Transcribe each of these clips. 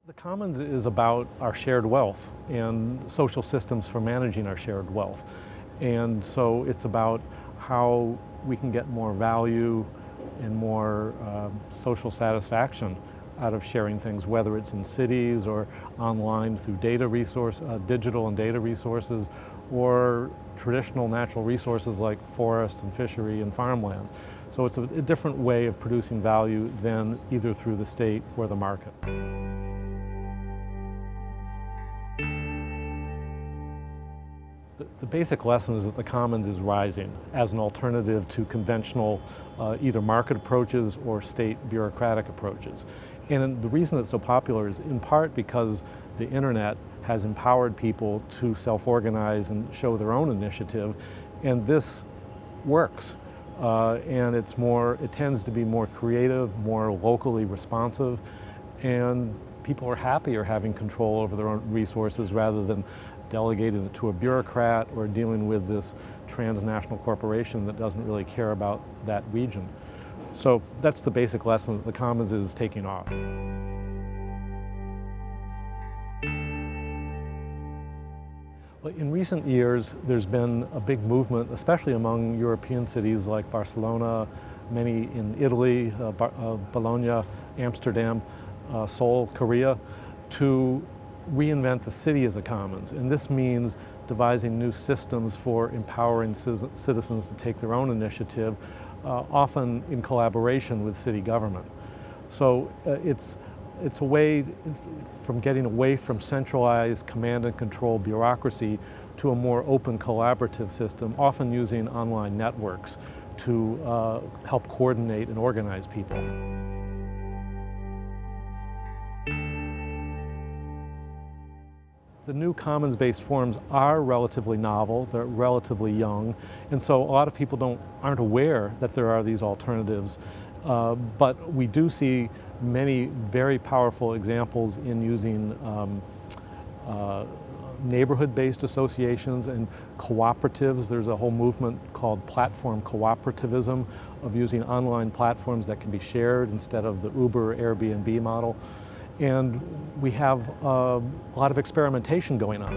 The commons is about our shared wealth and social systems for managing our shared wealth. And so it's about how we can get more value and more social satisfaction out of sharing things, whether it's in cities or online through digital and data resources, or traditional natural resources like forest and fishery and farmland. So it's a different way of producing value than either through the state or the market. The basic lesson is that the commons is rising as an alternative to conventional either market approaches or state bureaucratic approaches. And the reason it's so popular is in part because the internet has empowered people to self-organize and show their own initiative, and this works. And it tends to be more creative, more locally responsive, and people are happier having control over their own resources rather than delegating it to a bureaucrat or dealing with this transnational corporation that doesn't really care about that region. So that's the basic lesson that the commons is taking off. Well, in recent years, there's been a big movement, especially among European cities like Barcelona, many in Italy, Bologna, Amsterdam, Seoul, Korea, to reinvent the city as a commons. And this means devising new systems for empowering citizens to take their own initiative, often in collaboration with city government. So it's a way from getting away from centralized command and control bureaucracy to a more open collaborative system, often using online networks to help coordinate and organize people. The new commons-based forms are relatively novel, they're relatively young, and so a lot of people aren't aware that there are these alternatives. But we do see many very powerful examples in using neighborhood-based associations and cooperatives. There's a whole movement called platform cooperativism, of using online platforms that can be shared instead of the Uber or Airbnb model. And we have a lot of experimentation going on.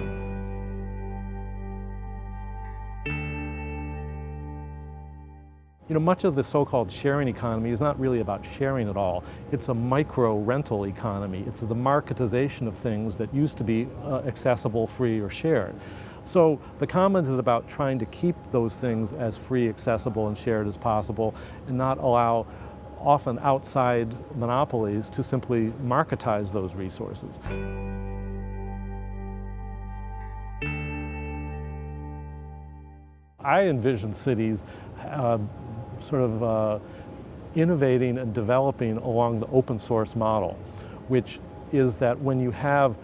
You know, much of the so-called sharing economy is not really about sharing at all. It's a micro-rental economy. It's the marketization of things that used to be accessible, free, or shared. So the commons is about trying to keep those things as free, accessible, and shared as possible, and not allow often outside monopolies to simply marketize those resources. I envision cities innovating and developing along the open source model, which is that when you have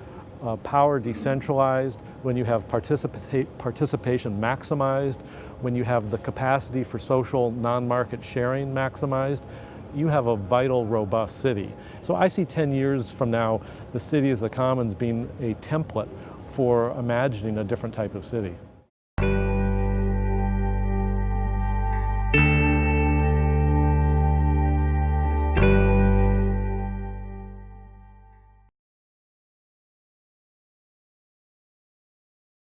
power decentralized, when you have participation maximized, when you have the capacity for social non-market sharing maximized, you have a vital, robust city. So I see 10 years from now, the city as the commons being a template for imagining a different type of city.